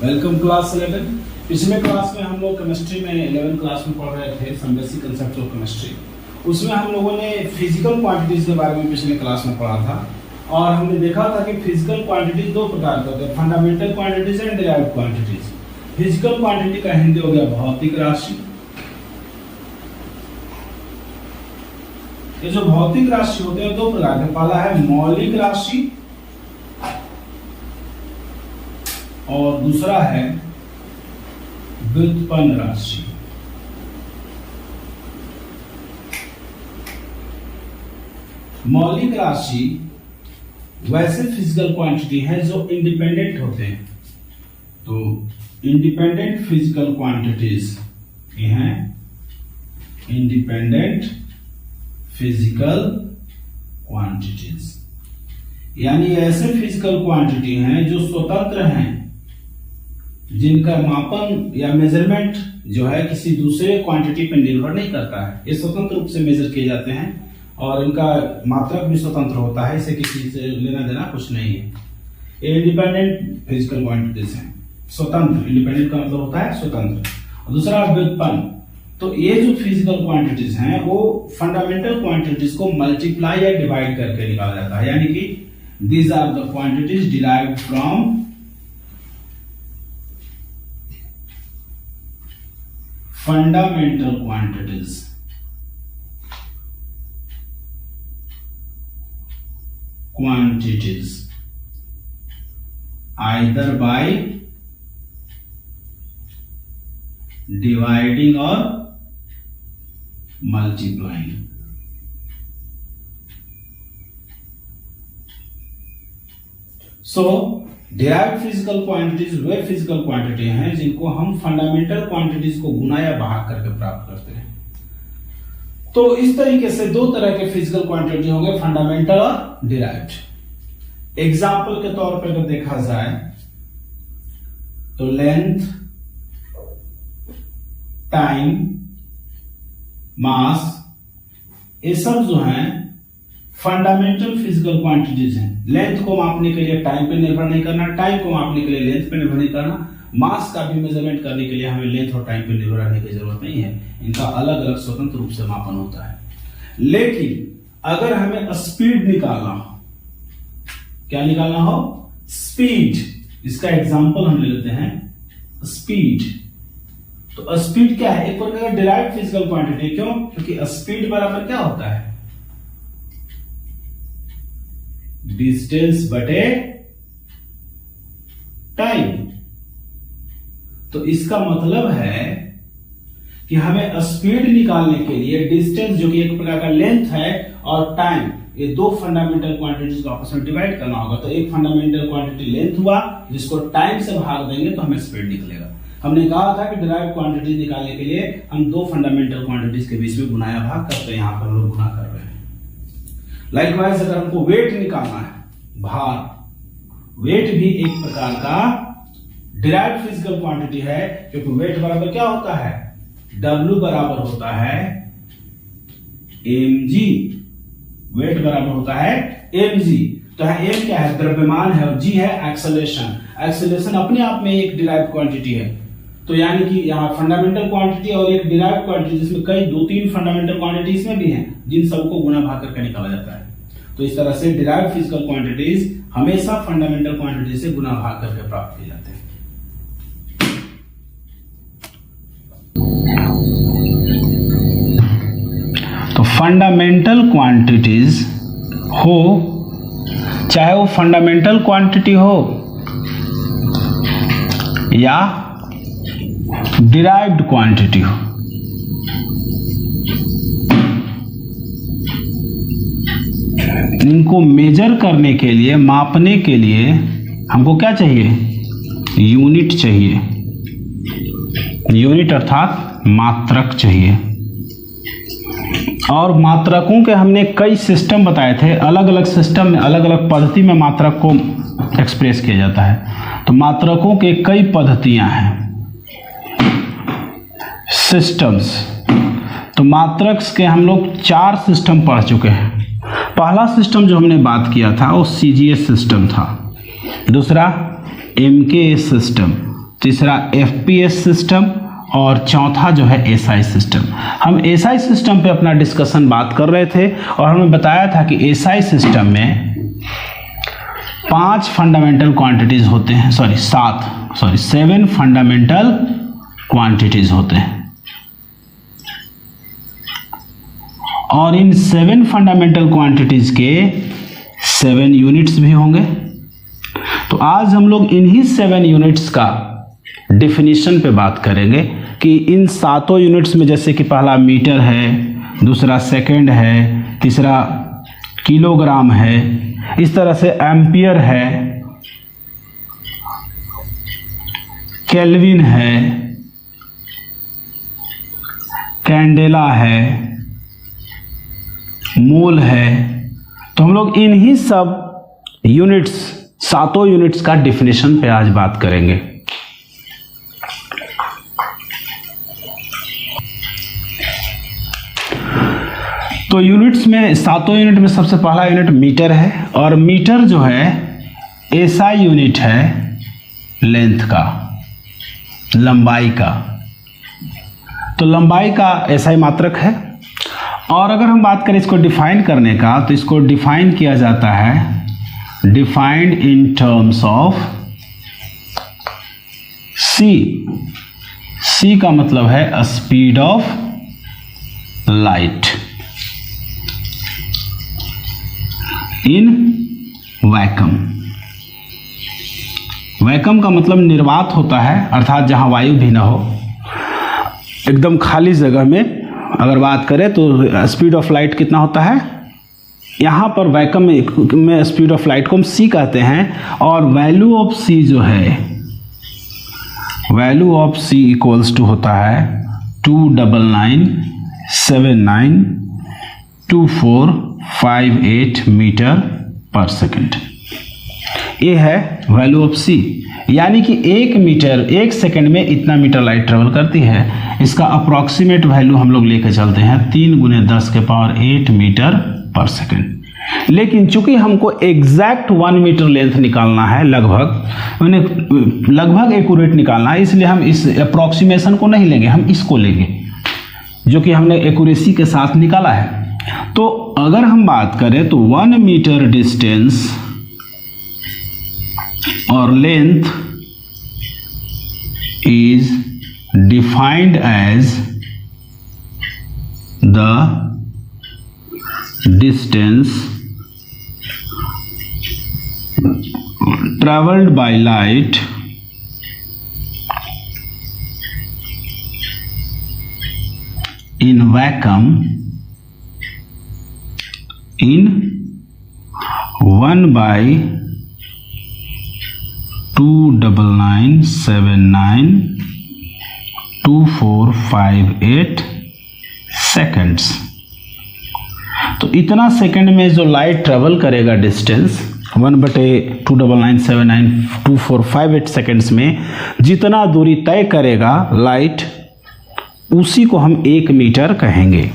Welcome class 11। पिछले class में हम लोग केमिस्ट्री में 11 क्लास में पढ़ रहे थे some basic concept of chemistry. उसमें हम लोगों ने फिजिकल क्वांटिटीज के बारे में पिछले क्लास में पढ़ा था और हमने देखा था कि फिजिकल क्वांटिटीज दो प्रकार के होते हैं, fundamental quantities and derived quantities. Physical quantity का हिंदी हो गया भौतिक राशि। ये जो भौतिक राशि होते हैं दो प्रकार के, पहला है मौलिक राशि और दूसरा है व्युत्पन्न राशि। मौलिक राशि वैसे फिजिकल क्वांटिटी है जो इंडिपेंडेंट होते हैं। तो इंडिपेंडेंट फिजिकल क्वांटिटीज ये हैं इंडिपेंडेंट फिजिकल क्वांटिटीज, यानी ऐसे फिजिकल क्वांटिटी हैं जो स्वतंत्र हैं, जिनका मापन या मेजरमेंट जो है किसी दूसरे क्वांटिटी पर निर्भर नहीं करता है। ये स्वतंत्र रूप से मेजर किए जाते हैं और इनका मात्रक भी स्वतंत्र होता है, इसे किसी से लेना देना कुछ नहीं है। ये इंडिपेंडेंट फिजिकल क्वांटिटीज हैं, स्वतंत्र। इंडिपेंडेंट का मतलब होता है स्वतंत्र। और दूसरा व्युत्पन्न। तो ये जो फिजिकल क्वांटिटीज हैं वो फंडामेंटल क्वांटिटीज को मल्टीप्लाई या डिवाइड करके निकाला जाता है, यानी कि these are the quantities derived from fundamental quantities. Quantities either by dividing or multiplying. So derived physical quantities way physical quantity हैं जिनको हम फंडामेंटल क्वांटिटीज को गुना या भाग करके प्राप्त करते हैं। तो इस तरीके से दो तरह के फिजिकल क्वांटिटी होंगे, फंडामेंटल और डिराइव्ड। एग्जाम्पल के तौर पर अगर देखा जाए तो लेंथ, टाइम, मास, ये सब जो हैं फंडामेंटल फिजिकल क्वांटिटीज हैं। लेंथ को मापने के लिए टाइम पे निर्भर नहीं करना, टाइम को मापने के लिए लेंथ पे निर्भर नहीं करना, मास का भी मेजरमेंट करने के लिए हमें लेंथ और टाइम पे निर्भर रहने की जरूरत नहीं है। इनका अलग अलग स्वतंत्र रूप से मापन होता है। लेकिन अगर हमें स्पीड निकालना हो, क्या निकालना हो? स्पीड। इसका एग्जाम्पल हम ले लेते हैं स्पीड। तो स्पीड क्या है? एक प्रकार का डिराइव्ड फिजिकल क्वांटिटी। क्यों? क्योंकि स्पीड बराबर क्या होता है? डिस्टेंस बटे टाइम। तो इसका मतलब है कि हमें स्पीड निकालने के लिए डिस्टेंस जो कि एक प्रकार का लेंथ है और टाइम, ये दो फंडामेंटल क्वांटिटीज को आपस में डिवाइड करना होगा। तो एक फंडामेंटल क्वांटिटी लेंथ हुआ, जिसको टाइम से भाग देंगे तो हमें स्पीड निकलेगा। हमने कहा था कि डिराइव्ड क्वांटिटीज निकालने के लिए हम दो फंडामेंटल क्वांटिटीज के बीच में गुना या भाग करते हैं। यहां पर हम लोग गुना कर रहे हैं। लाइकवाइज अगर हमको वेट निकालना है, भार, वेट भी एक प्रकार का डिराइव्ड फिजिकल क्वांटिटी है, क्योंकि वेट बराबर क्या होता है? W बराबर होता है mg। वेट बराबर होता है mg। तो m क्या है? द्रव्यमान है और g है एक्सेलरेशन। एक्सेलरेशन अपने आप में एक डिराइव्ड क्वांटिटी है। तो यानी कि यहाँ फंडामेंटल क्वांटिटी और एक डिराइव्ड क्वांटिटी, जिसमें कई दो तीन फंडामेंटल क्वांटिटी इसमें भी हैं, जिन सबको गुना भाग करके निकाला जाता है। तो इस तरह से डिराइव्ड फिजिकल क्वांटिटीज हमेशा फंडामेंटल क्वांटिटी से गुना भाग करके प्राप्त किए जाते हैं। तो फंडामेंटल क्वांटिटीज हो, चाहे वो फंडामेंटल क्वांटिटी हो या डिराइव्ड क्वांटिटी हो, इनको मेजर करने के लिए, मापने के लिए हमको क्या चाहिए? यूनिट चाहिए। यूनिट अर्थात मात्रक चाहिए। और मात्रकों के हमने कई सिस्टम बताए थे। अलग अलग सिस्टम में अलग अलग पद्धति में मात्रक को एक्सप्रेस किया जाता है। तो मात्रकों के कई पद्धतियां हैं, सिस्टम्स। तो मात्रक के हम लोग 4 सिस्टम पढ़ चुके हैं। पहला सिस्टम जो हमने बात किया था वो CGS सिस्टम था, दूसरा MKS सिस्टम, तीसरा FPS सिस्टम और चौथा जो है SI सिस्टम। हम SI सिस्टम पे अपना डिस्कशन बात कर रहे थे और हमने बताया था कि SI सिस्टम में 5 फंडामेंटल क्वांटिटीज होते हैं, 7 फंडामेंटल क्वांटिटीज होते हैं और इन 7 फंडामेंटल क्वांटिटीज के 7 यूनिट्स भी होंगे। तो आज हम लोग इन्हीं 7 यूनिट्स का डिफिनीशन पे बात करेंगे कि इन 7 यूनिट्स में जैसे कि पहला मीटर है, दूसरा सेकंड है, तीसरा किलोग्राम है, इस तरह से एम्पियर है, केल्विन है, कैंडेला है, मोल है। तो हम लोग इन्हीं सब यूनिट्स 7 यूनिट्स का डिफिनेशन पे आज बात करेंगे। तो यूनिट्स में 7 यूनिट में सबसे पहला यूनिट मीटर है और मीटर जो है SI यूनिट है लेंथ का, लंबाई का। तो लंबाई का SI मात्रक है। और अगर हम बात करें इसको डिफाइन करने का तो इसको डिफाइन किया जाता है, defined in terms of C का मतलब है speed of light in vacuum. Vacuum का मतलब निर्वात होता है, अर्थात जहां वायु भी ना हो, एकदम खाली जगह में अगर बात करें तो स्पीड ऑफ लाइट कितना होता है, यहाँ पर वैक्यूम में स्पीड ऑफ लाइट को हम C कहते हैं और वैल्यू ऑफ C जो है, value of C equals to होता है 299792458 मीटर पर सेकेंड। ये है वैल्यू ऑफ C, यानी कि 1 मीटर 1 सेकंड में इतना मीटर लाइट ट्रेवल करती है। इसका अप्रॉक्सीमेट वैल्यू हम लोग लेके चलते हैं 3 × 10⁸ मीटर पर सेकंड। लेकिन चूंकि हमको एग्जैक्ट 1 मीटर लेंथ निकालना है, लगभग एक्यूरेट निकालना है, इसलिए हम इस अप्रॉक्सीमेशन को नहीं लेंगे, हम इसको लेंगे जो कि हमने एक्यूरेसी के साथ निकाला है। तो अगर हम बात करें तो 1 मीटर डिस्टेंस और length is defined as the distance traveled by light in vacuum in 1/299792458 seconds. तो इतना सेकंड में जो लाइट ट्रेवल करेगा डिस्टेंस 1/299792458 सेकेंड्स में जितना दूरी तय करेगा लाइट, उसी को हम 1 मीटर कहेंगे।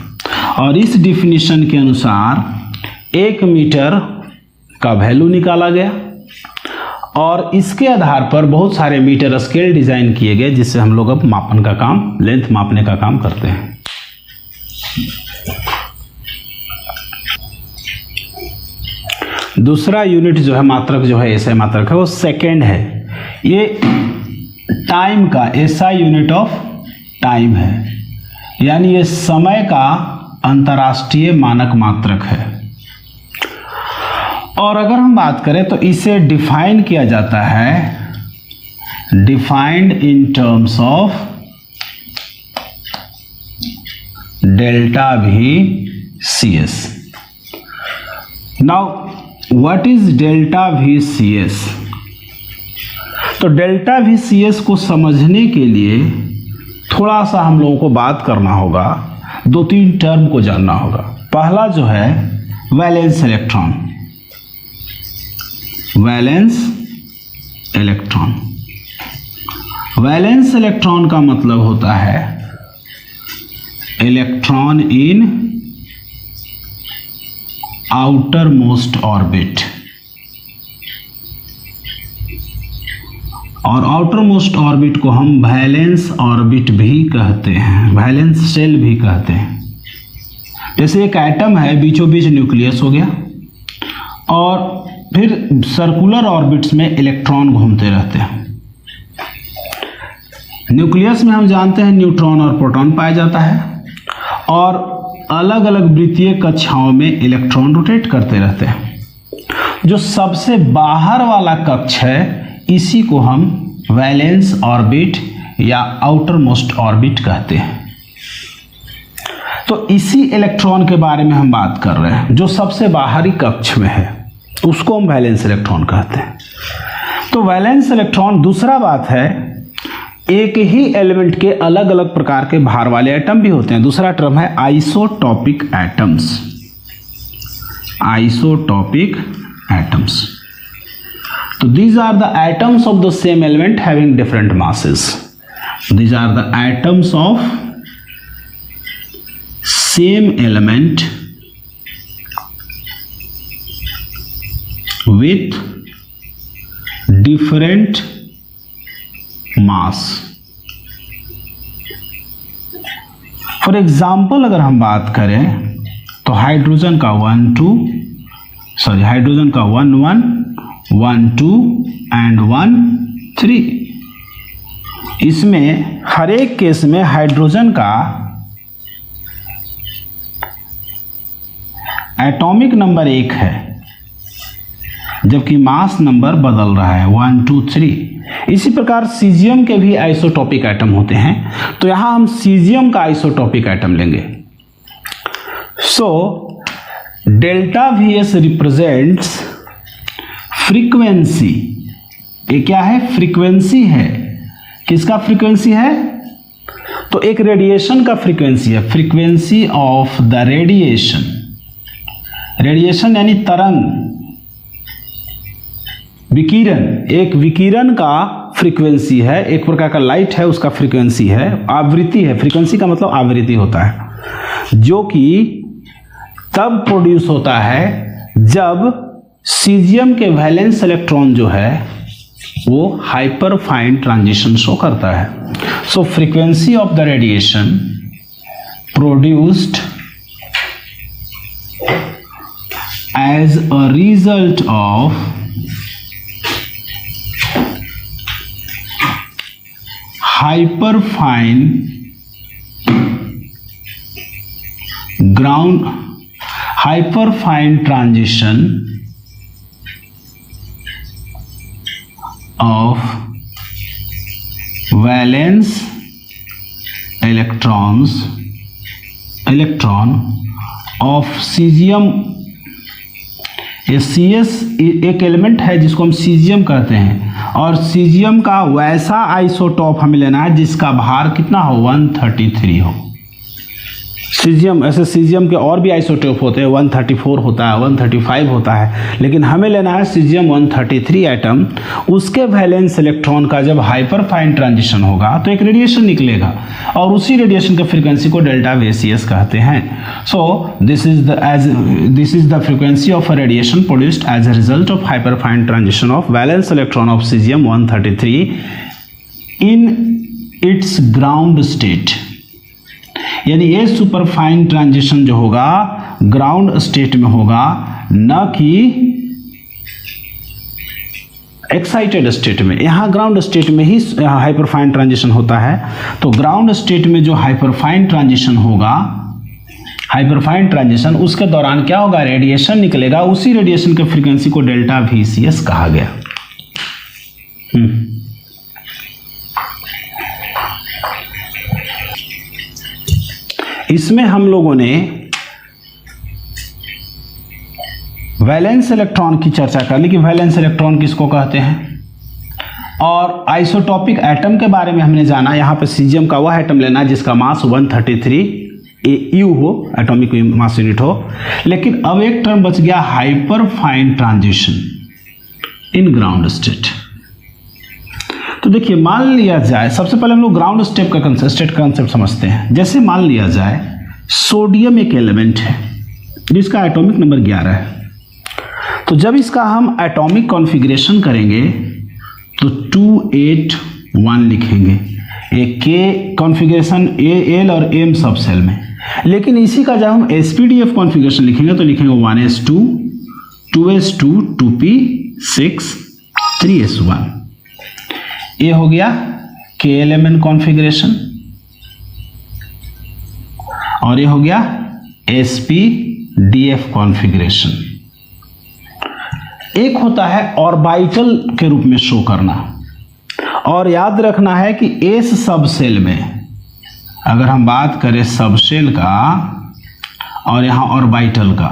और इस डिफिनीशन के अनुसार 1 मीटर का वैल्यू निकाला गया और इसके आधार पर बहुत सारे मीटर स्केल डिजाइन किए गए, जिससे हम लोग अब मापन का काम, लेंथ मापने का काम करते हैं। दूसरा यूनिट जो है मात्रक, जो है SI मात्रक है, वो सेकेंड है। ये टाइम का SI यूनिट ऑफ टाइम है, यानी ये समय का अंतर्राष्ट्रीय मानक मात्रक है। और अगर हम बात करें तो इसे डिफाइन किया जाता है, defined in terms of delta V CS। Now what is delta V CS? तो डेल्टा V CS को समझने के लिए थोड़ा सा हम लोगों को बात करना होगा, 2-3 टर्म को जानना होगा। पहला जो है valence electron, valence electron. Valence electron का मतलब होता है electron in outer most orbit. और आउटर मोस्ट ऑर्बिट को हम वैलेंस ऑर्बिट भी कहते हैं, वैलेंस शेल भी कहते हैं। जैसे एक एटम है, बीचों बीच न्यूक्लियस हो गया और फिर सर्कुलर ऑर्बिट्स में इलेक्ट्रॉन घूमते रहते हैं। न्यूक्लियस में हम जानते हैं न्यूट्रॉन और प्रोटॉन पाया जाता है और अलग अलग वृत्तीय कक्षाओं में इलेक्ट्रॉन रोटेट करते रहते हैं। जो सबसे बाहर वाला कक्ष है इसी को हम वैलेंस ऑर्बिट या आउटर मोस्ट ऑर्बिट कहते हैं। तो इसी इलेक्ट्रॉन के बारे में हम बात कर रहे हैं, जो सबसे बाहरी कक्ष में है उसको हम वैलेंस इलेक्ट्रॉन कहते हैं। तो वैलेंस इलेक्ट्रॉन, दूसरा बात है, एक ही एलिमेंट के अलग अलग प्रकार के भार वाले एटम भी होते हैं। दूसरा टर्म है isotopic atoms, isotopic atoms. So these are the atoms of the same element having different masses. These are the atoms of same element with different mass. For example, अगर हम बात करें तो हाइड्रोजन का 1 2 एंड 1 3। इसमें हर एक case में hydrogen का एटॉमिक नंबर 1 है, जबकि मास नंबर बदल रहा है 1 2 3। इसी प्रकार सीजियम के भी आइसोटॉपिक एटम होते हैं, तो यहां हम सीजियम का आइसोटॉपिक एटम लेंगे। So delta VS represents frequency. ये क्या है? फ्रीक्वेंसी है। किसका फ्रीक्वेंसी है? तो एक रेडिएशन का फ्रीक्वेंसी है, frequency of the radiation. Radiation यानी तरंग, विकिरण, एक विकिरण का फ्रीक्वेंसी है, एक प्रकार का लाइट है, उसका फ्रीक्वेंसी है। आवृत्ति है, फ्रीक्वेंसी का मतलब आवृत्ति होता है, जो कि तब प्रोड्यूस होता है जब सीजियम के वैलेंस इलेक्ट्रॉन जो है वो हाइपर फाइन ट्रांजिशन शो करता है। So frequency of the radiation produced as a result of hyperfine transition of valence electron of cesium। ये CS एक एलिमेंट है जिसको हम सीजियम कहते हैं, और सीजियम का वैसा आइसोटॉप हमें लेना है जिसका भार कितना हो? 133 हो। सीजियम, ऐसे सीजियम के और भी आइसोटोप होते हैं, 134 होता है, 135 होता है, लेकिन हमें लेना है सीजियम 133 एटम। उसके वैलेंस इलेक्ट्रॉन का जब हाइपर फाइन ट्रांजिशन होगा तो एक रेडिएशन निकलेगा, और उसी रेडिएशन के फ्रीक्वेंसी को डेल्टा VCS कहते हैं। So this is the frequency of a radiation produced as a result of hyperfine transition of valence electron of caesium 133 in its ground state. यानी ये सुपर फाइन ट्रांजिशन जो होगा ground state में होगा, न कि एक्साइटेड स्टेट में। यहां ग्राउंड स्टेट में ही हाइपर फाइन ट्रांजिशन होता है। तो ग्राउंड स्टेट में जो हाइपर फाइन ट्रांजिशन होगा, हाइपर फाइन ट्रांजिशन, उसके दौरान क्या होगा? रेडिएशन निकलेगा। उसी रेडिएशन के फ्रीक्वेंसी को डेल्टा VCS कहा गया। इसमें हम लोगों ने वैलेंस इलेक्ट्रॉन की चर्चा कर ली कि वैलेंस इलेक्ट्रॉन किसको कहते हैं, और आइसोटॉपिक एटम के बारे में हमने जाना। यहाँ पे सीजियम का वह एटम लेना जिसका मास 133 AU हो, एटॉमिक मास यूनिट हो। लेकिन अब एक टर्म बच गया, hyper fine transition in ground state. तो देखिए, मान लिया जाए, सबसे पहले हम लोग ग्राउंड स्टेट का कंसेप्ट समझते हैं। जैसे मान लिया जाए सोडियम एक एलिमेंट है जिसका एटॉमिक नंबर 11 है। तो जब इसका हम एटॉमिक कॉन्फ़िगरेशन करेंगे तो 281 लिखेंगे। एक के कॉन्फ़िगरेशन एल और एम सब सेल में। लेकिन इसी का जब हम एसपीडीएफ कॉन्फ़िगरेशन लिखेंगे तो लिखेंगे 1s2 2s2 2p6 3s1। ये हो गया KLMN कॉन्फ़िगरेशन और ये हो गया SPDF कॉन्फ़िगरेशन। एक होता है ऑर्बिटल के रूप में शो करना, और याद रखना है कि एस सब सेल में अगर हम बात करें सब सेल का और यहां ऑर्बिटल का,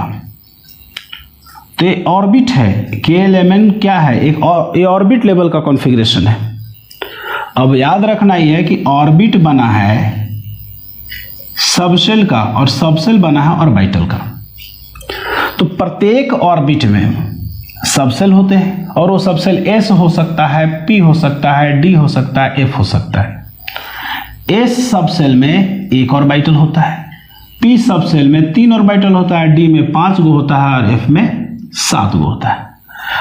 तो ये ऑर्बिट है। KLMN क्या है? एक ये ऑर्बिट लेवल का कॉन्फ़िगरेशन है। अब याद रखना ही है कि ऑर्बिट बना है सबसेल का और सबसेल बना है ऑर्बिटल का। तो प्रत्येक ऑर्बिट में सबसेल होते हैं और वो सबसेल S हो सकता है, P हो सकता है, D हो सकता है, F हो सकता है। S सबसेल में एक ऑर्बिटल होता है, P सबसेल में 3 ऑर्बिटल होता है, D में 5 गो होता है और F में 7 गो होता है।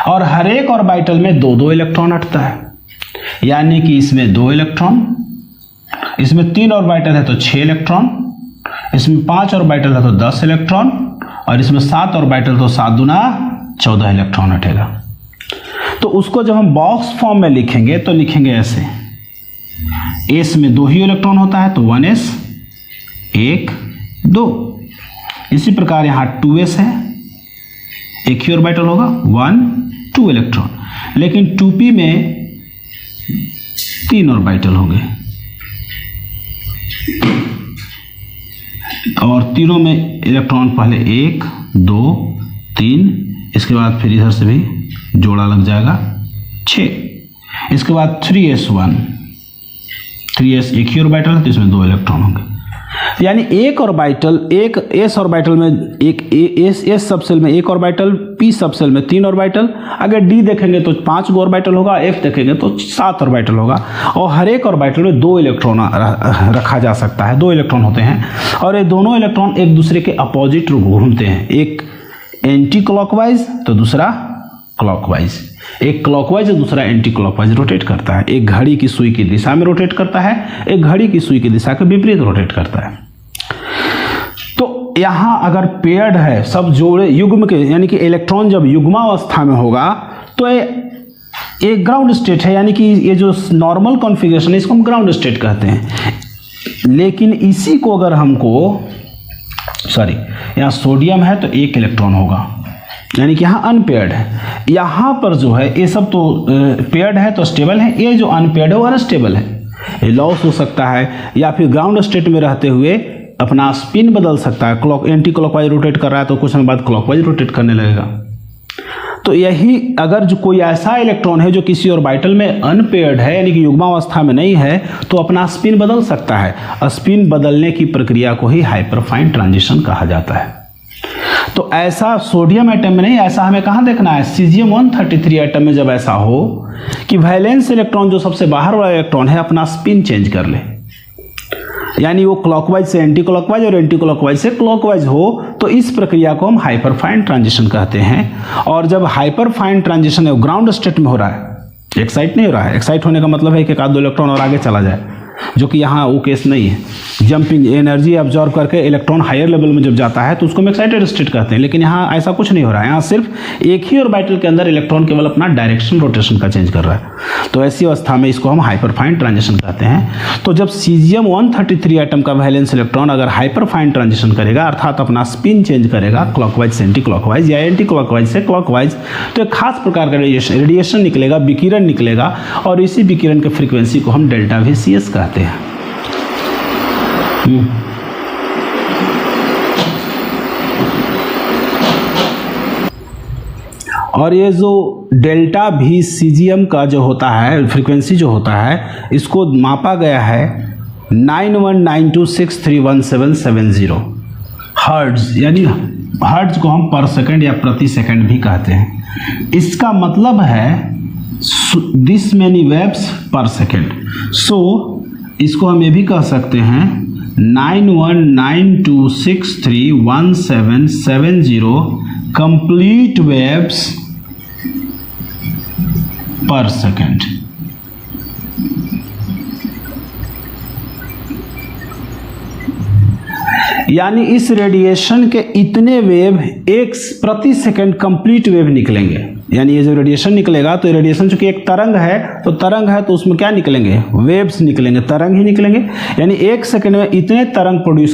और हर एक ऑर्बिटल में 2-2 इलेक्ट्रॉन हटता है, यानी कि इसमें 2 इलेक्ट्रॉन, इसमें 3 ऑर्बिटल है तो 6 इलेक्ट्रॉन, इसमें 5 ऑर्बिटल है तो 10 इलेक्ट्रॉन, और इसमें 7 ऑर्बिटल तो 7 दूना 14 इलेक्ट्रॉन हटेगा। तो उसको जब हम बॉक्स फॉर्म में लिखेंगे तो लिखेंगे ऐसे, एस में 2 ही इलेक्ट्रॉन होता है तो 1s 1 2। इसी प्रकार यहाँ 2s है, एक ही ऑर्बिटल होगा 1 2 इलेक्ट्रॉन। लेकिन 2p में 3 ऑर्बिटल होंगे और तीनों में इलेक्ट्रॉन पहले 1 2 3, इसके बाद फिर इधर से भी जोड़ा लग जाएगा 6। इसके बाद 3s1, 3s एक ही ऑर्बिटल है तो इसमें 2 इलेक्ट्रॉन होंगे। यानी एक ऑर्बिटल, एक s ऑर्बिटल में एक s सबसेल में 1 ऑर्बिटल, p सबसेल में 3 ऑर्बिटल। अगर d देखेंगे तो 5 गो ऑर्बिटल होगा, f देखेंगे तो 7 ऑर्बिटल होगा, और हर एक ऑर्बिटल में 2 इलेक्ट्रॉन रखा जा सकता है, 2 इलेक्ट्रॉन होते हैं। और ये दोनों इलेक्ट्रॉन एक दूसरे के अपोजिट घूमते हैं, एक एंटी क्लॉकवाइज तो दूसरा क्लॉकवाइज, एक क्लॉकवाइज और दूसरा एंटी क्लॉकवाइज रोटेट करता है। एक घड़ी की सुई की दिशा में रोटेट करता है, एक घड़ी की सुई की दिशा के विपरीत रोटेट करता है। तो यहाँ अगर पेयर्ड है, सब जोड़े युग्म के, यानी कि इलेक्ट्रॉन जब युग्मावस्था में होगा तो ये ग्राउंड स्टेट है, यानी कि ये जो नॉर्मल कॉन्फ़िगरेशन है इसको हम ग्राउंड स्टेट कहते हैं। लेकिन इसी को अगर हमको यहाँ सोडियम है तो 1 इलेक्ट्रॉन होगा, यानी कि यहाँ अनपेयर्ड है। यहाँ पर जो है ये सब तो पेयर्ड है तो स्टेबल है, ये जो अनपेयर्ड है वो अनस्टेबल है, ये लॉस हो सकता है या फिर ग्राउंड स्टेट में रहते हुए अपना स्पिन बदल सकता है। एंटी क्लॉकवाइज रोटेट कर रहा है तो कुछ समय बाद क्लॉकवाइज रोटेट करने लगेगा। तो यही अगर जो कोई ऐसा इलेक्ट्रॉन है जो किसी ऑर्बिटल में अनपेयर्ड है, यानी कि युग्मावस्था में नहीं है, तो अपना स्पिन बदल सकता है। स्पिन बदलने की प्रक्रिया को ही हाइपरफाइन ट्रांजिशन कहा जाता है। तो ऐसा सोडियम एटम में नहीं, ऐसा हमें कहाँ देखना है? सीजियम 133 एटम में जब ऐसा हो कि वैलेंस इलेक्ट्रॉन जो सबसे बाहर वाला इलेक्ट्रॉन है अपना स्पिन चेंज कर ले, यानी वो क्लॉकवाइज से एंटी क्लॉकवाइज और एंटी क्लॉकवाइज से क्लॉकवाइज हो, तो इस प्रक्रिया को हम हाइपरफाइन ट्रांजिशन कहते हैं। और जब हाइपरफाइन ट्रांजिशन है ग्राउंड स्टेट में हो रहा है, एक्साइट नहीं हो रहा है। एक्साइट होने का मतलब है कि एक आध 2 इलेक्ट्रॉन और आगे चला जाए, जो कि यहाँ वो केस नहीं है। जंपिंग एनर्जी अब्जॉर्ब करके इलेक्ट्रॉन हायर लेवल में जब जाता है तो उसको हम एक्साइटेड स्टेट कहते हैं। लेकिन यहाँ ऐसा कुछ नहीं हो रहा है, यहाँ सिर्फ एक ही ऑर्बिटल के अंदर इलेक्ट्रॉन केवल अपना डायरेक्शन रोटेशन का चेंज कर रहा है। तो ऐसी अवस्था में इसको हम हाइपरफाइन ट्रांजिशन कहते हैं। तो जब सीजियम 133 एटम का वैलेंस इलेक्ट्रॉन अगर हाइपरफाइन ट्रांजिशन करेगा, अर्थात अपना स्पिन चेंज करेगा क्लॉकवाइज से एंटी क्लॉकवाइज या एंटी क्लॉकवाइज से क्लॉकवाइज, तो एक खास प्रकार का रेडिएशन निकलेगा, विकिरण निकलेगा, और इसी विकिरण के फ्रीक्वेंसी को हम डेल्टा VCS कहते हैं। और ये जो डेल्टा भी सीजियम का जो होता है, फ्रीक्वेंसी जो होता है, इसको मापा गया है 9192631770 हर्ट्ज, यानी हर्ट्ज को हम पर सेकंड या प्रति सेकंड भी कहते हैं। इसका मतलब है दिस मेनी वेव्स पर सेकंड। सो इसको हम ये भी कह सकते हैं 9192631770 कंप्लीट वेव्स पर सेकंड। यानी इस रेडिएशन के इतने वेव एक प्रति सेकंड कंप्लीट वेव निकलेंगे। यानी ये जो रेडिएशन निकलेगा, तो रेडिएशन चूंकि एक तरंग है, तो तरंग है तो उसमें क्या निकलेंगे, वेव्स निकलेंगे, तरंग ही निकलेंगे। यानी एक सेकंड में इतने तरंग प्रोड्यूस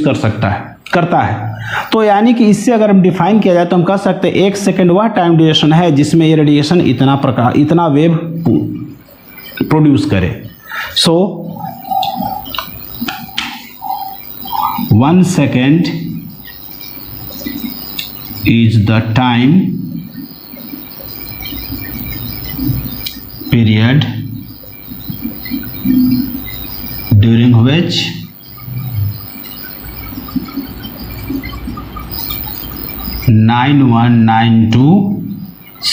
करता है। तो यानी कि इससे अगर हम डिफाइन किया जाए तो हम कह सकते हैं एक सेकंड वह टाइम ड्यूरेशन है जिसमें ये रेडिएशन इतना वेव प्रोड्यूस करे। सो 1 second is the time period during which nine one nine two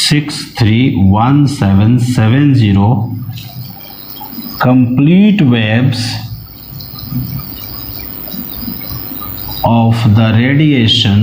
631770 complete waves of the radiation